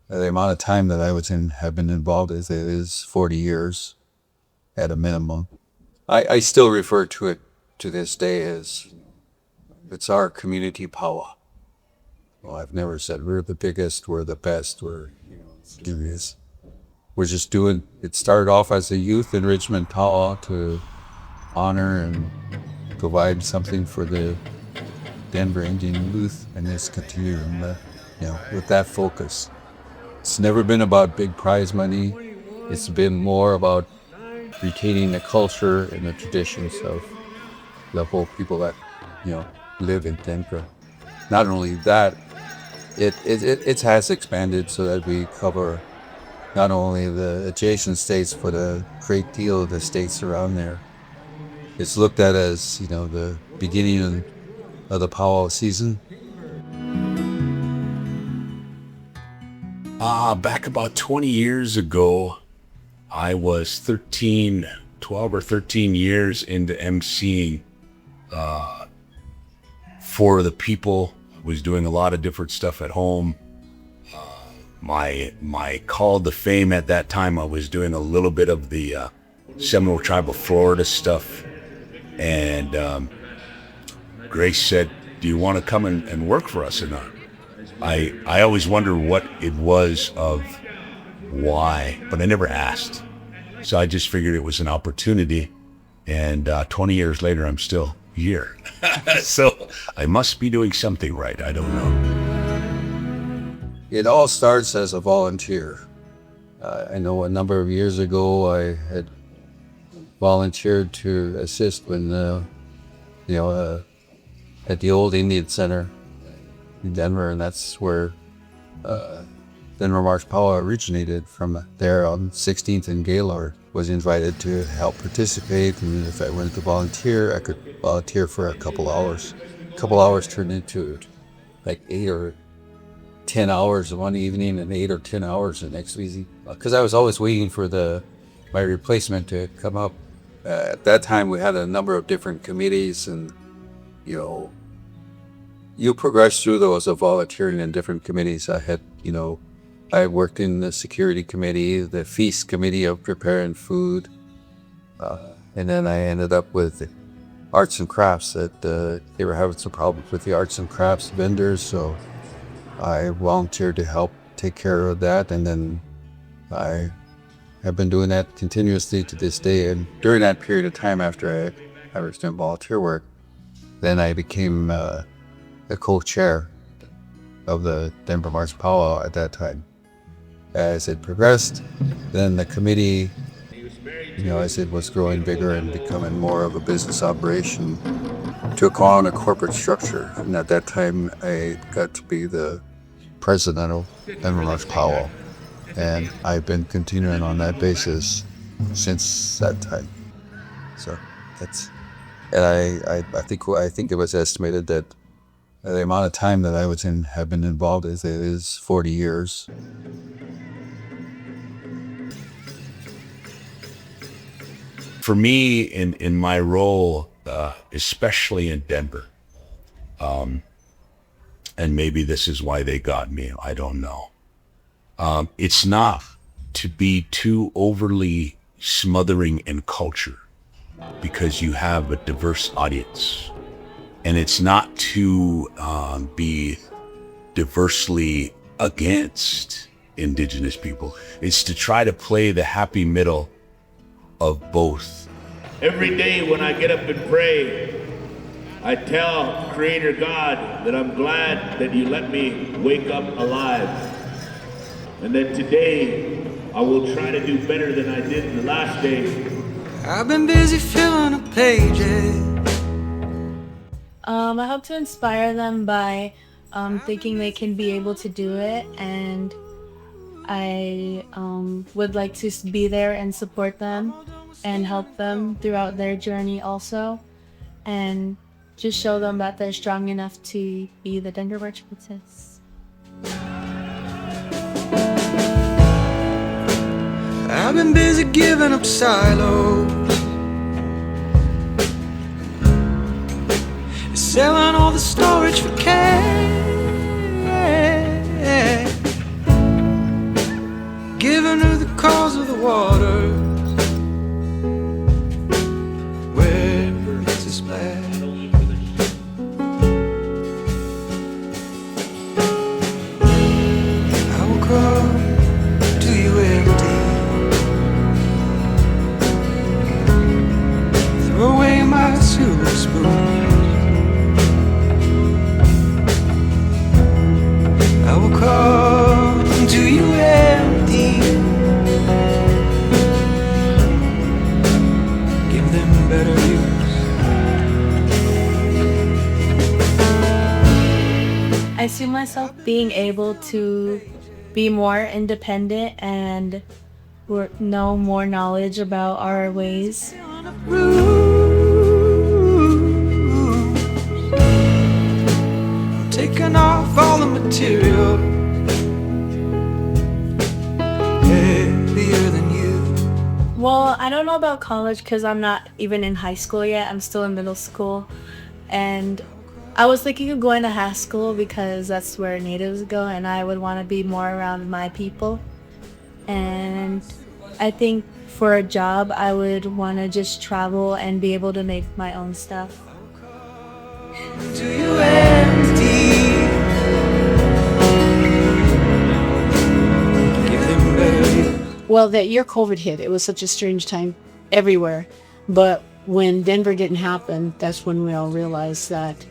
The amount of time that have been involved is 40 years at a minimum. I still refer to it to this day as it's our community powwow. Well, I've never said we're the biggest, we're the best, we're just doing. It started off as a youth enrichment powwow to honor and provide something for the Denver Indian youth, and it's continuing, with that focus. It's never been about big prize money. It's been more about retaining the culture and the traditions of the whole people that, live in Denver. Not only that, it has expanded so that we cover not only the adjacent states, but a great deal of the states around there. It's looked at as, the beginning of the powwow season. Back about 20 years ago, I was 12 or 13 years into emceeing for the people. Was doing a lot of different stuff at home. My call to fame at that time, I was doing a little bit of the Seminole Tribe of Florida stuff. And Grace said, do you want to come and work for us or not? I always wonder what it was of why, but I never asked. So I just figured it was an opportunity. And 20 years later, I'm still here. So I must be doing something right. I don't know. It all starts as a volunteer. I know a number of years ago, I had volunteered to assist when, at the old Indian Center in Denver, and that's where Denver March Powwow originated from. There on 16th and Gaylord. Was invited to help participate, and if I wanted to volunteer, I could volunteer for a couple hours. A couple hours turned into like 8 or 10 hours one evening and 8 or 10 hours the next evening, because I was always waiting for my replacement to come up. At that time, we had a number of different committees, and you progress through those of volunteering in different committees. I worked in the security committee, the feast committee of preparing food, and then I ended up with arts and crafts. That they were having some problems with the arts and crafts vendors, so I volunteered to help take care of that, and then I have been doing that continuously to this day. And during that period of time, after I was doing volunteer work, then I became a co-chair of the Denver March Powwow at that time. As it progressed, then the committee, as it was growing bigger and becoming more of a business operation, took on a corporate structure. And at that time, I got to be the president of Denver March Powwow. And I've been continuing on that basis since that time. So and I think it was estimated that the amount of time that have been involved is 40 years. For me, in my role, especially in Denver, and maybe this is why they got me, I don't know. It's not to be too overly smothering in culture, because you have a diverse audience. And it's not to be diversely against Indigenous people. It's to try to play the happy middle of both. Every day when I get up and pray, I tell Creator God that I'm glad that you let me wake up alive. And that today I will try to do better than I did the last day. I've been busy filling up pages. I hope to inspire them by thinking they can be able to do it, and I would like to be there and support them and help them throughout their journey also, and just show them that they're strong enough to be the Denver March Princess. I've been busy giving up silos, selling all the storage for cash. giving her the calls of the waters where it's a splash. I will come to you empty, throw away my silver spoon. I will come to you empty, give them better use. I see myself being able to be more independent and know more knowledge about our ways. Taking off all the material, heavier than you. Well, I don't know about college because I'm not even in high school yet. I'm still in middle school. And I was thinking of going to high school because that's where natives go and I would want to be more around my people. And I think for a job, I would want to just travel and be able to make my own stuff. Do you empty? Give them better. Well, that year COVID hit, it was such a strange time everywhere. But when Denver didn't happen, that's when we all realized that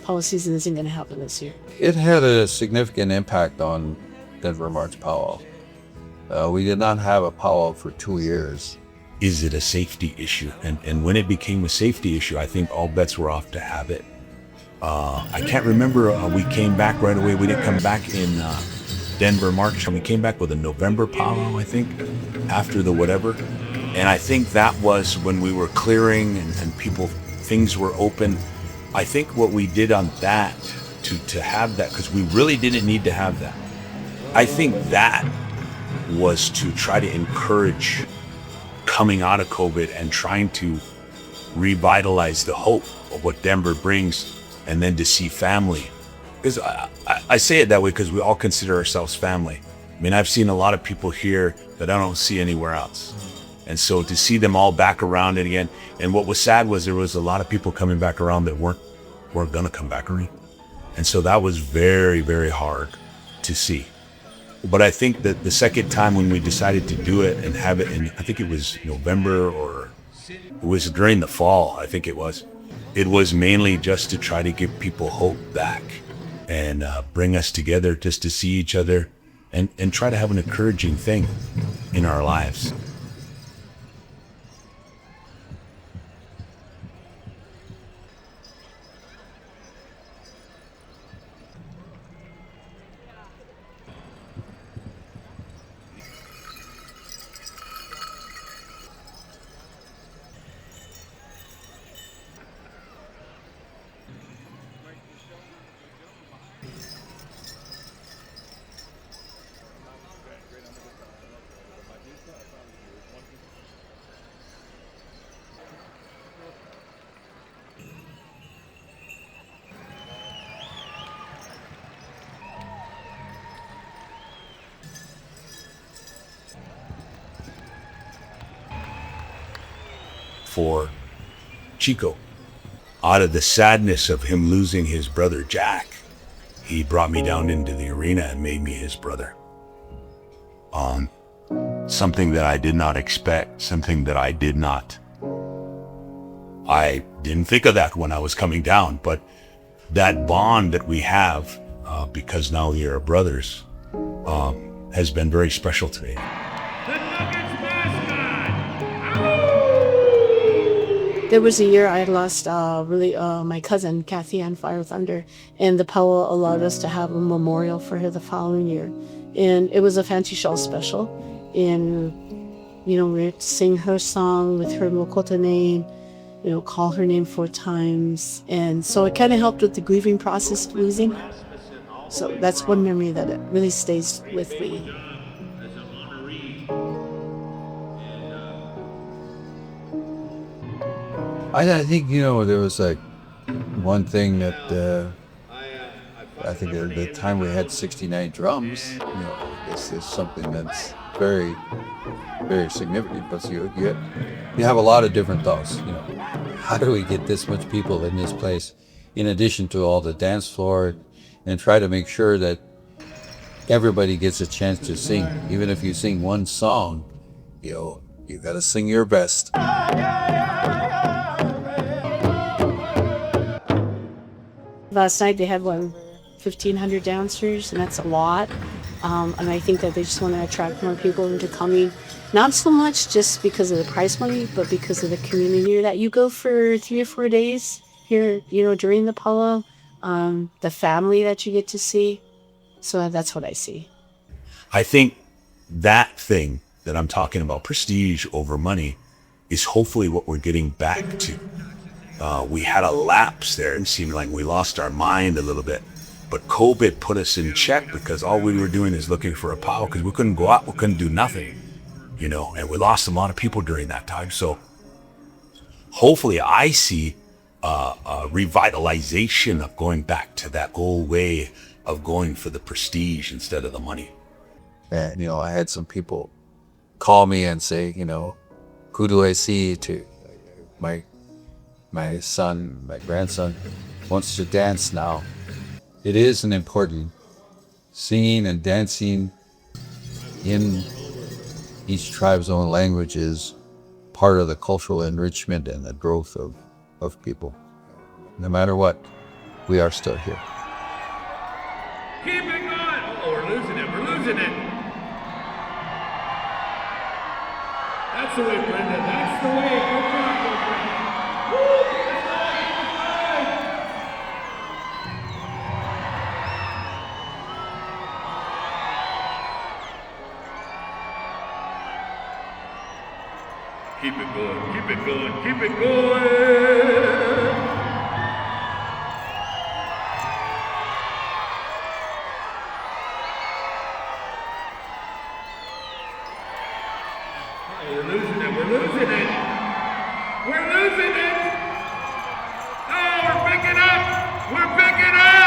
Coliseum isn't going to happen this year. It had a significant impact on Denver March Powwow. We did not have a powwow for 2 years. Is it a safety issue? And when it became a safety issue, I think all bets were off to have it. I can't remember, we came back right away. We didn't come back in Denver March. We came back with a November powwow, I think, after the whatever. And I think that was when we were clearing and people, things were open. I think what we did on that, to have that, because we really didn't need to have that. I think that was to try to encourage coming out of COVID and trying to revitalize the hope of what Denver brings, and then to see family. Because I say it that way because we all consider ourselves family. I mean, I've seen a lot of people here that I don't see anywhere else. And so to see them all back around it again, and what was sad was there was a lot of people coming back around that weren't gonna come back around. And so that was very, very hard to see. But I think that the second time when we decided to do it and have it in, I think it was November, or it was during the fall, I think it was mainly just to try to give people hope back and bring us together just to see each other and try to have an encouraging thing in our lives. For Chico, out of the sadness of him losing his brother Jack, he brought me down into the arena and made me his brother. Something that I did not expect, something that I didn't think of that when I was coming down, but that bond that we have, because now we are brothers, has been very special to me. There was a year I lost my cousin, Kathy Ann Fire Thunder, and the powwow allowed us to have a memorial for her the following year. And it was a Fancy Shawl special. And, we would sing her song with her Lakota name, call her name 4 times. And so it kind of helped with the grieving process of losing. So that's one memory that it really stays with me. I think, there was like one thing that I think at the time we had 69 drums, this is something that's very, very significant. But you have a lot of different thoughts. You know, how do we get this much people in this place, in addition to all the dance floor, and try to make sure that everybody gets a chance to sing. Even if you sing one song, you know, you gotta sing your best. Last night they had 1,500 dancers, and that's a lot. And I think that they just want to attract more people into coming, not so much just because of the prize money, but because of the community that you go for 3 or 4 days here, you know, during the powwow, the family that you get to see. So that's what I see. I think that thing that I'm talking about, prestige over money, is hopefully what we're getting back to. We had a lapse there. It seemed like we lost our mind a little bit. But COVID put us in check because all we were doing is looking for a powwow because we couldn't go out, we couldn't do nothing, you know, and we lost a lot of people during that time. So hopefully I see a revitalization of going back to that old way of going for the prestige instead of the money. And, you know, I had some people call me and say, you know, who do I see to my son, my grandson wants to dance now. It is an important singing and dancing in each tribe's own language is part of the cultural enrichment and the growth of people. No matter what, we are still here. Keep it going. Oh, we're losing it. We're losing it. That's the way, Brenda. That's the way. Go back, go back. Woo! Keep it going. Keep it going. Keep it going. Keep it going. We're losing it. We're losing it. We're losing it. Oh, we're picking up. We're picking up.